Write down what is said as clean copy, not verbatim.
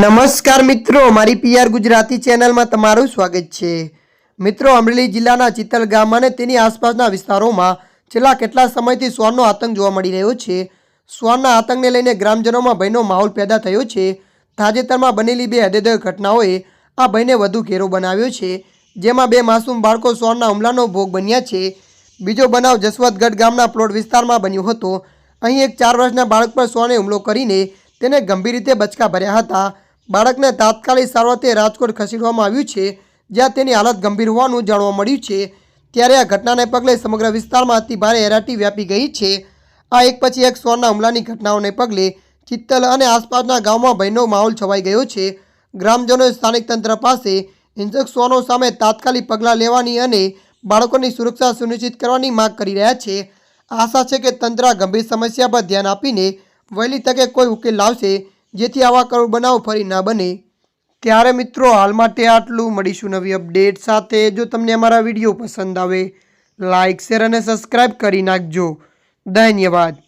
નમસ્કાર મિત્રો, મારી પીઆર ગુજરાતી ચેનલમાં તમારું સ્વાગત છે। મિત્રો, અમરેલી જિલ્લાના ચિત્તલ ગામ અને તેની આસપાસના વિસ્તારોમાં છેલ્લા કેટલા સમયથી શ્વાનનો આતંક જોવા મળી રહ્યો છે। શ્વાનના આતંકને લઈને ગ્રામજનોમાં ભયનો માહોલ પેદા થયો છે। તાજેતરમાં બનેલી બે હૃદયદ્રાવક ઘટનાઓએ આ ભયને વધુ ઘેરો બનાવ્યો છે, જેમાં બે માસૂમ બાળકો શ્વાનના હુમલાનો ભોગ બન્યા છે। બીજો બનાવ જસવંતગઢ ગામના પ્લોટ વિસ્તારમાં બન્યો હતો। અહીં એક 4 વર્ષના બાળક પર શ્વાને હુમલો કરીને તેને ગંભીર રીતે બચકા ભર્યા હતા। બાળકને તાત્કાલિક સારવારથી રાજકોટ ખસેડવામાં આવ્યું છે, જ્યાં તેની હાલત ગંભીર હોવાનું જાણવા મળ્યું છે। ત્યારે આ ઘટનાને પગલે સમગ્ર વિસ્તારમાં અતિ ભારે હેરાટી વ્યાપી ગઈ છે। આ એક પછી એક શ્વાનના હુમલાની ઘટનાઓને પગલે ચિત્તલ અને આસપાસના ગામમાં ભયનો માહોલ છવાઈ ગયો છે। ગ્રામજનોએ સ્થાનિક તંત્ર પાસે હિંસક શ્વાનો સામે તાત્કાલિક પગલાં લેવાની અને બાળકોની સુરક્ષા સુનિશ્ચિત કરવાની માંગ કરી રહ્યા છે। આશા છે કે તંત્ર આ ગંભીર સમસ્યા પર ધ્યાન આપીને વહેલી તકે કોઈ ઉકેલ લાવશે, જેથી આવા કરુણ બનાવ ફરી ન બને। ત્યારે મિત્રો, હાલ માટે આટલું। મળીશું નવી અપડેટ સાથે। જો તમને અમારા વિડીયો પસંદ આવે, લાઇક, શેર અને સબસ્ક્રાઈબ કરી નાખજો। ધન્યવાદ।